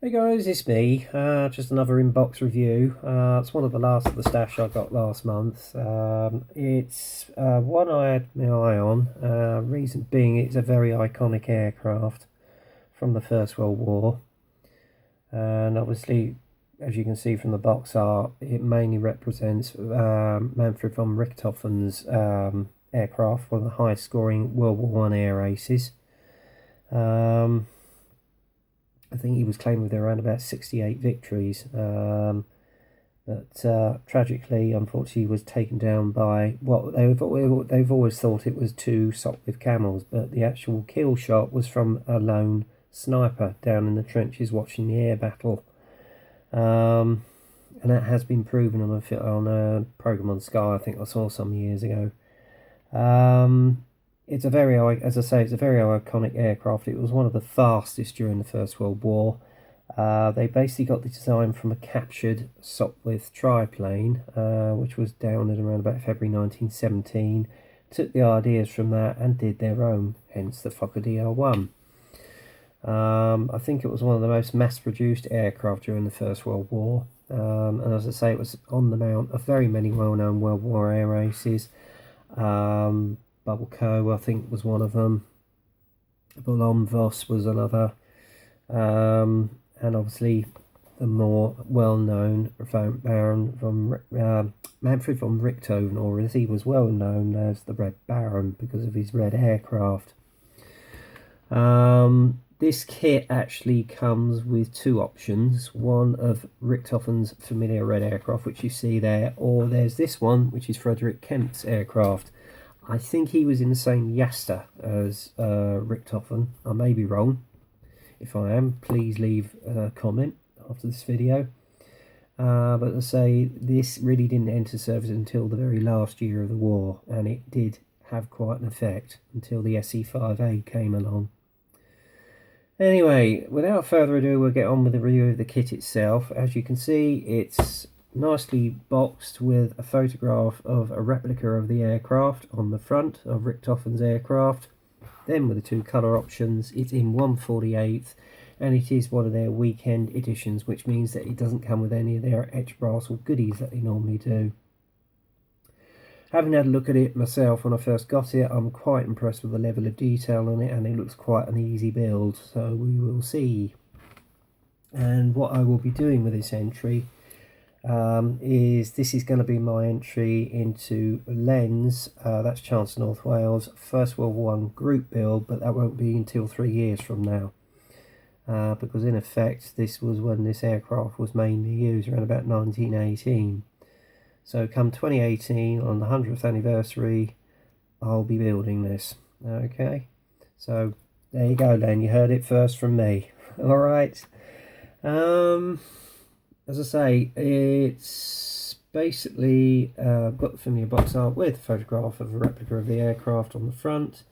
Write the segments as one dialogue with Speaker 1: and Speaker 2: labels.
Speaker 1: Hey guys, it's me. Just another inbox review. It's one of the last of the stash I got last month. It's one I had my eye on. Reason being, it's a very iconic aircraft from the First World War. And obviously, as you can see from the box art, it mainly represents Manfred von Richthofen's aircraft, one of the highest scoring World War I air aces. I think he was claimed with around about 68 victories, but tragically, unfortunately, he was taken down by what they've always thought it was two Sopwith Camels, but the actual kill shot was from a lone sniper down in the trenches watching the air battle, and that has been proven on a program on Sky. I think I saw some years ago. It's a very, as I say, it's a very iconic aircraft. It was one of the fastest during the First World War. They basically got the design from a captured Sopwith triplane, which was down at around about February 1917. Took the ideas from that and did their own, hence the Fokker DR1. I think it was one of the most mass-produced aircraft during the First World War. And as I say, it was on the mount of very many well-known World War air aces. Bubble Co, I think, was one of them. Boulogne Voss was another. And obviously the more well-known Baron from Manfred von Richthofen, or as he was well known as the Red Baron because of his red aircraft. This kit actually comes with two options. One of Richthofen's familiar red aircraft, which you see there, or there's this one, which is Frederick Kemp's aircraft. I think he was in the same Yasta as Richthofen. I may be wrong. If I am, please leave a comment after this video. But as I say, this really didn't enter service until the very last year of the war, and it did have quite an effect until the SE5A came along. Anyway, without further ado, we'll get on with the review of the kit itself. As you can see, it's nicely boxed with a photograph of a replica of the aircraft on the front of Richthofen's aircraft. Then with the two colour options, it's in 1/48, and it is one of their weekend editions, which means that it doesn't come with any of their etch brass or goodies that they normally do. Having had a look at it myself when I first got it, I'm quite impressed with the level of detail on it, and it looks quite an easy build, so we will see. And what I will be doing with this entry this is going to be my entry into Lens, that's Chancellor North Wales, First World War I group build, but that won't be until 3 years from now, because in effect this was when this aircraft was mainly used, around about 1918. So come 2018, on the 100th anniversary, I'll be building this. Okay, so there you go then, you heard it first from me. Alright. As I say, it's basically got the familiar box art with a photograph of a replica of the aircraft on the front.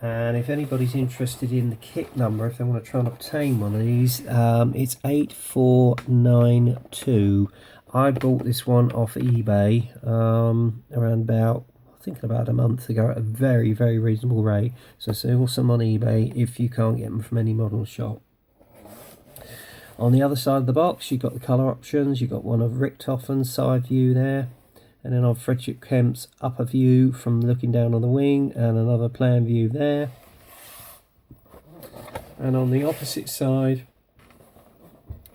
Speaker 1: And if anybody's interested in the kit number, if they want to try and obtain one of these, it's 8492. I bought this one off eBay around about, I think about a month ago, at a very, very reasonable rate. So sell some on eBay if you can't get them from any model shop. On the other side of the box, you've got the colour options. You've got one of Richthofen's side view there, and then on Frederick Kemp's upper view from looking down on the wing, and another plan view there. And on the opposite side,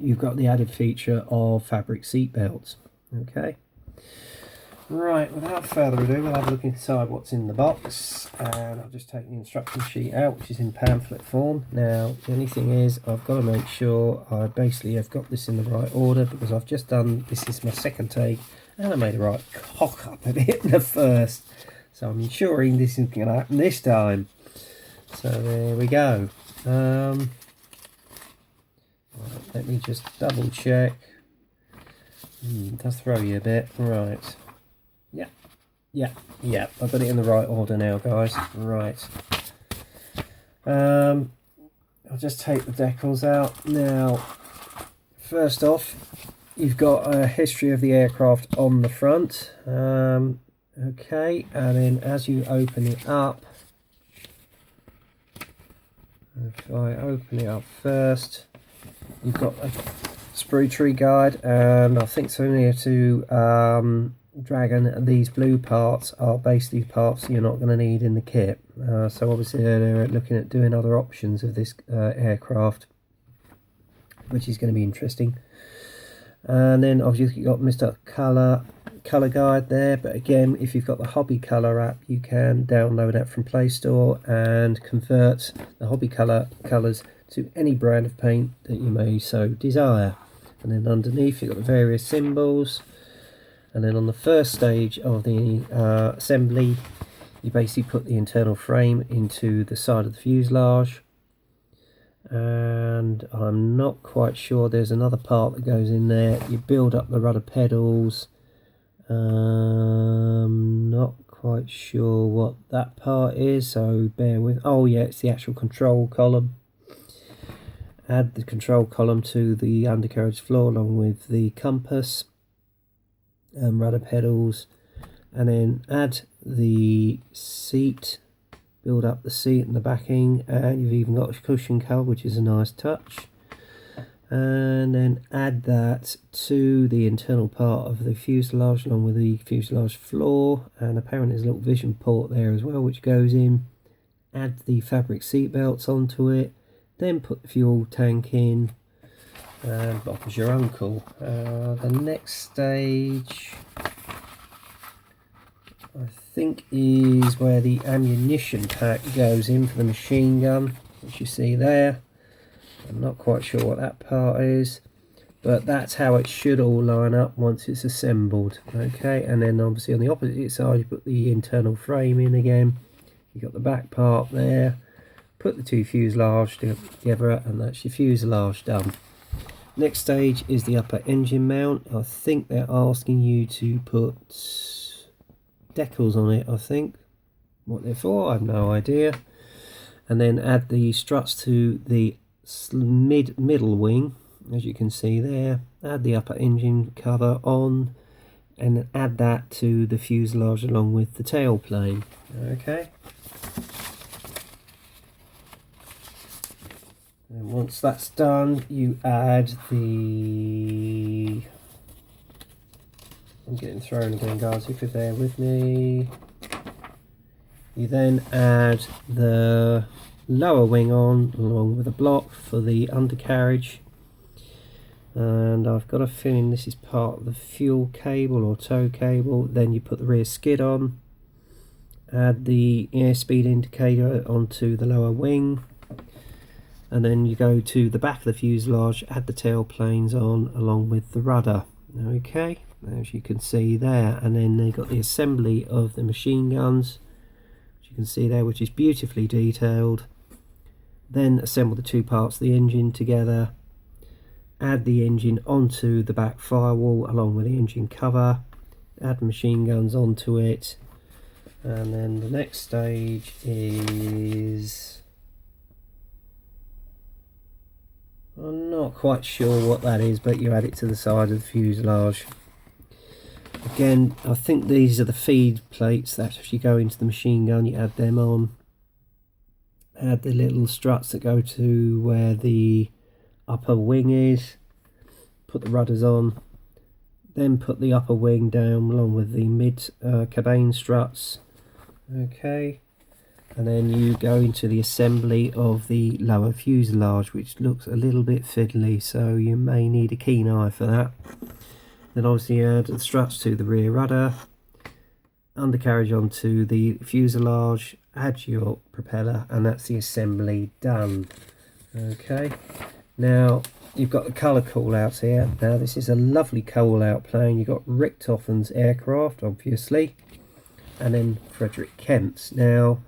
Speaker 1: you've got the added feature of fabric seat belts. Okay. Right, without further ado, we'll have a look inside what's in the box, and I'll just take the instruction sheet out, which is in pamphlet form. Now, the only thing is, I've got to make sure I basically have got this in the right order, because I've just done, this is my second take, and I made a right cock up of it in the first. So I'm ensuring this isn't going to happen this time. So there we go. Right, let me just double check. It does throw you a bit. Right. Yeah, I've got it in the right order now, guys. Right. I'll just take the decals out. Now, first off, you've got a history of the aircraft on the front. Okay, and then as you open it up, if I open it up first, you've got a sprue tree guide, and I think similar to Dragon, these blue parts are basically parts you're not going to need in the kit. So obviously they're looking at doing other options of this aircraft, which is going to be interesting. And then obviously you've got Mr. Colour Guide there, but again, if you've got the Hobby Colour app, you can download that from Play Store and convert the Hobby colours to any brand of paint that you may so desire. And then underneath you've got the various symbols, and then on the first stage of the assembly, you basically put the internal frame into the side of the fuselage, and I'm not quite sure, there's another part that goes in there. You build up the rudder pedals. Not quite sure what that part is, so bear with. Oh yeah, it's the actual control column. Add the control column to the undercarriage floor along with the compass and rudder pedals, and then add the seat, build up the seat and the backing, and you've even got a cushion cover, which is a nice touch. And then add that to the internal part of the fuselage along with the fuselage floor, and apparently there's a little vision port there as well which goes in. Add the fabric seat belts onto it, then put the fuel tank in, and Bob is your uncle. The next stage I think is where the ammunition pack goes in for the machine gun, which you see there. I'm not quite sure what that part is, but that's how it should all line up once it's assembled. Okay, and then obviously on the opposite side you put the internal frame in again. You've got the back part there, put the two fuselage together, and that's your fuselage done. Next stage is the upper engine mount. I think they're asking you to put decals on it, I think. What they're for, I have no idea. And then add the struts to the middle wing, as you can see there. Add the upper engine cover on, and add that to the fuselage along with the tailplane. Okay. And once that's done, you add the... I'm getting thrown again, guys, if you're there with me. You then add the lower wing on along with a block for the undercarriage, and I've got a feeling this is part of the fuel cable or tow cable. Then you put the rear skid on, add the airspeed indicator onto the lower wing, and then you go to the back of the fuselage, add the tail planes on along with the rudder. Okay, as you can see there, and then they got the assembly of the machine guns, which you can see there, which is beautifully detailed. Then assemble the two parts of the engine together, add the engine onto the back firewall along with the engine cover, add machine guns onto it, and then the next stage is... I'm not quite sure what that is, but you add it to the side of the fuselage. Again, I think these are the feed plates that actually go into the machine gun. You add them on. Add the little struts that go to where the upper wing is. Put the rudders on. Then put the upper wing down along with the mid cabane struts. Okay. And then you go into the assembly of the lower fuselage, which looks a little bit fiddly, so you may need a keen eye for that. Then obviously add the struts to the rear rudder, undercarriage onto the fuselage, add your propeller, and that's the assembly done. Okay, now you've got the colour call outs here. Now this is a lovely call out plane. You've got Richthofen's aircraft, obviously, and then Frederick Kemp's. Now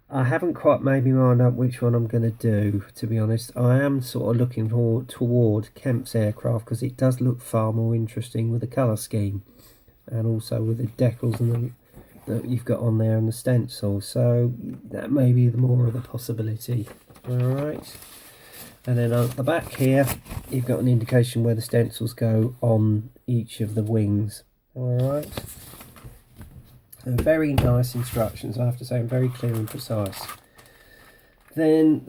Speaker 1: I haven't quite made my mind up which one I'm going to do, to be honest. I am sort of looking toward Kemp's aircraft because it does look far more interesting with the colour scheme, and also with the decals and that you've got on there and the stencil, so that may be the more of a possibility. Alright, and then at the back here you've got an indication where the stencils go on each of the wings. Alright. Very nice instructions, I have to say, and very clear and precise. Then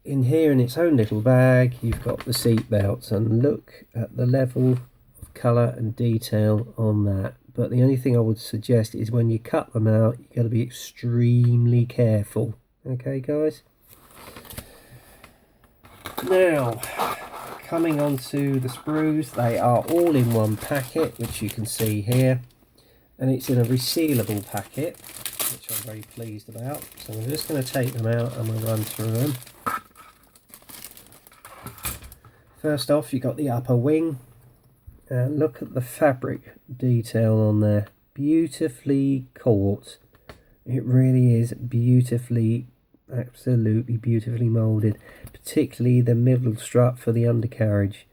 Speaker 1: in here in its own little bag you've got the seat belts, and look at the level of colour and detail on that. But the only thing I would suggest is when you cut them out, you've got to be extremely careful. Okay guys, now coming on to the sprues, they are all in one packet, which you can see here, and it's in a resealable packet, which I'm very pleased about. So I'm just going to take them out and we'll run through them. First off, you've got the upper wing, and look at the fabric detail on there, beautifully caught. It really is beautifully, absolutely beautifully moulded, particularly the middle strut for the undercarriage.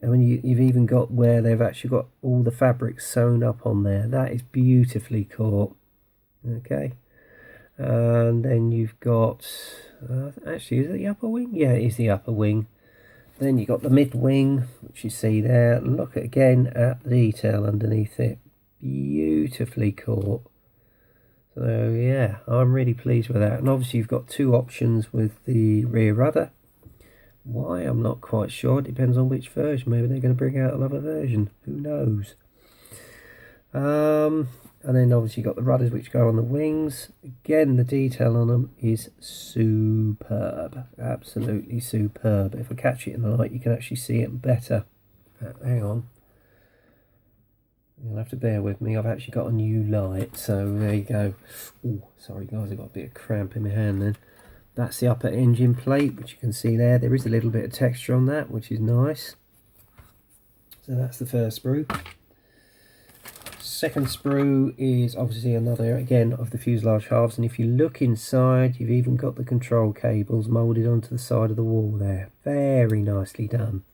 Speaker 1: I mean, you've even got where they've actually got all the fabric sewn up on there. That is beautifully caught. Okay, and then you've got actually, is it the upper wing? Yeah, it is the upper wing. Then you've got the mid wing, which you see there. Look again at the detail underneath it, beautifully caught. So yeah, I'm really pleased with that. And obviously you've got two options with the rear rudder. Why, I'm not quite sure. It depends on which version. Maybe they're going to bring out another version, who knows. And then obviously you've got the rudders which go on the wings. Again, the detail on them is superb, absolutely superb. If I catch it in the light, you can actually see it better. Hang on, you'll have to bear with me. I've actually got a new light, so there you go. Oh, sorry guys, I've got a bit of cramp in my hand then. That's the upper engine plate, which you can see there. There is a little bit of texture on that, which is nice. So that's the first sprue. Second sprue is obviously another, again, of the fuselage halves, and if you look inside, you've even got the control cables moulded onto the side of the wall there. Very nicely done.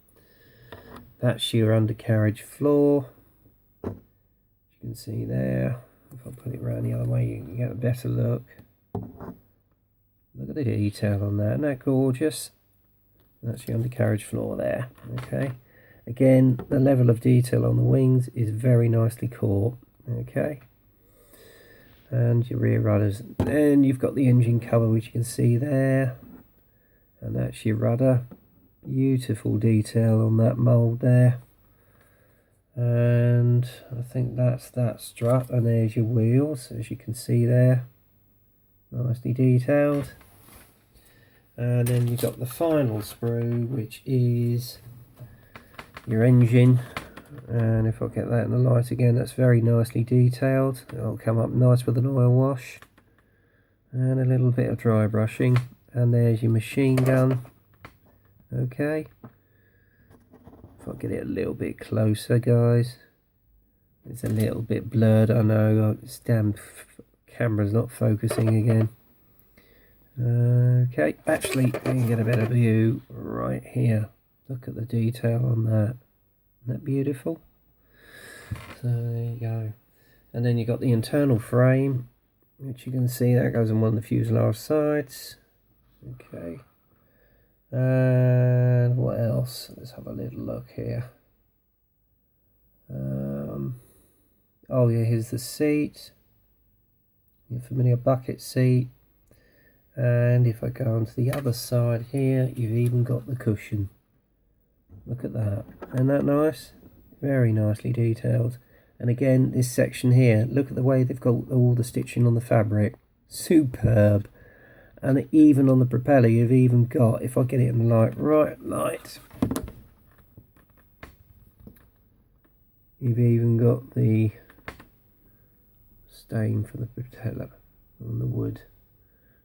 Speaker 1: That's your undercarriage floor. As you can see there, if I put it around the other way, you can get a better look. Look at the detail on that, isn't that gorgeous? That's your undercarriage floor there, okay. Again, the level of detail on the wings is very nicely caught, okay. And your rear rudders. Then you've got the engine cover, which you can see there. And that's your rudder. Beautiful detail on that mould there. And I think that's that strut. And there's your wheels, as you can see there. Nicely detailed. And then you've got the final sprue, which is your engine, and if I get that in the light again, that's very nicely detailed. It'll come up nice with an oil wash and a little bit of dry brushing. And there's your machine gun. Okay, if I get it a little bit closer guys, it's a little bit blurred, I know, this damn camera's not focusing again. Okay, actually you can get a better view right here. Look at the detail on that. Isn't that beautiful? So there you go. And then you've got the internal frame, which you can see that goes on one of the fuselage sides. Okay. And what else? Let's have a little look here. Oh yeah, here's the seat. Your familiar bucket seat. And if I go onto the other side here, you've even got the cushion. Look at that. Isn't that nice? Very nicely detailed. And again, this section here, look at the way they've got all the stitching on the fabric. Superb. And even on the propeller, you've even got, if I get it in the light, you've even got the stain for the propeller on the wood.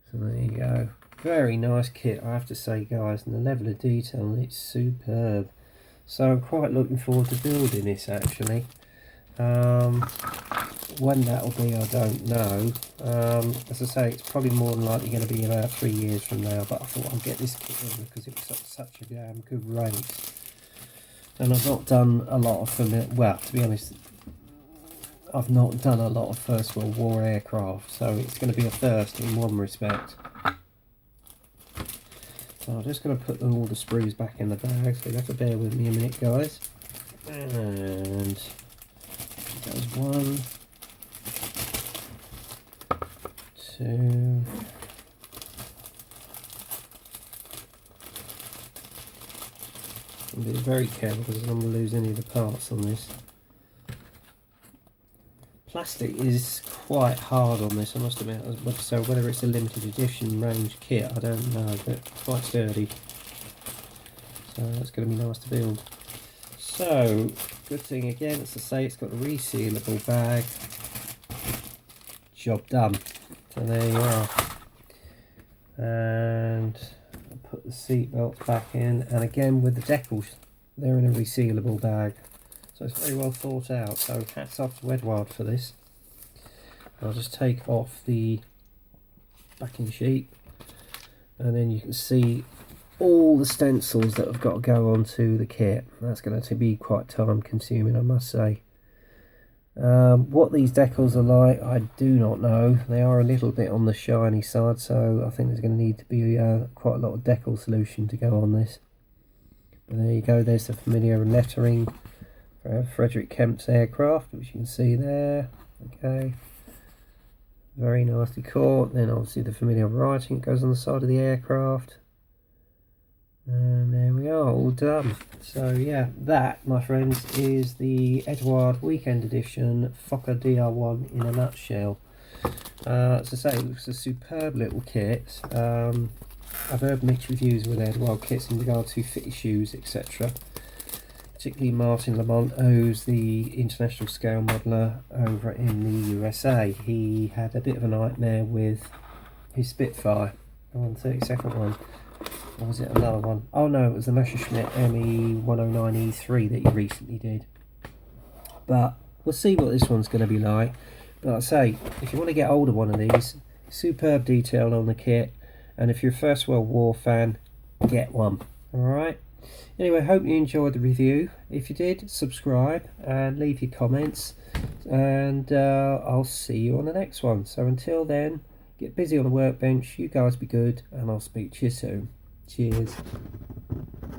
Speaker 1: So there you go. Very nice kit, I have to say guys, and the level of detail, it's superb. So I'm quite looking forward to building this actually. When that'll be, I don't know. As I say, it's probably more than likely going to be about 3 years from now, but I thought I'd get this kit in because it was at such a damn good rate. And I've not done a lot of, well, to be honest, I've not done a lot of First World War aircraft, so it's going to be a first in one respect. So I'm just going to put all the sprues back in the bag, so you have to bear with me a minute guys. And there's 1, 2, I'm being very careful because I don't want to lose any of the parts on this. Plastic is quite hard on this, I must admit, so whether it's a limited edition range kit, I don't know, but quite sturdy. So that's going to be nice to build. So, good thing again, as I say, it's got a resealable bag. Job done. So there you are. And I'll put the seat belts back in, and again with the decals, they're in a resealable bag. So it's very well thought out. So hats off to Eduard for this. I'll just take off the backing sheet, and then you can see all the stencils that have got to go onto the kit. That's going to be quite time consuming, I must say. What these decals are like, I do not know. They are a little bit on the shiny side, so I think there's going to need to be quite a lot of decal solution to go on this. But there you go, there's the familiar lettering for Frederick Kemp's aircraft, which you can see there. Okay, very nicely caught. Then obviously the familiar writing goes on the side of the aircraft. And there we are, all done. So yeah, that, my friends, is the Eduard Weekend Edition Fokker DR1 in a nutshell. As I say, it looks a superb little kit. I've heard mixed reviews with Eduard kits in regard to fit shoes, etc. Particularly Martin Lamont, who's the international scale modeller over in the USA. He had a bit of a nightmare with his Spitfire, the 132nd one. Or was it another one? Oh no, it was the Messerschmitt ME109E3 that he recently did. But we'll see what this one's going to be like. But I say, if you want to get hold of one of these, superb detail on the kit, and if you're a First World War fan, get one. Alright? Anyway, hope you enjoyed the review. If you did, subscribe and leave your comments, and I'll see you on the next one. So until then, get busy on the workbench, you guys be good, and I'll speak to you soon. Cheers.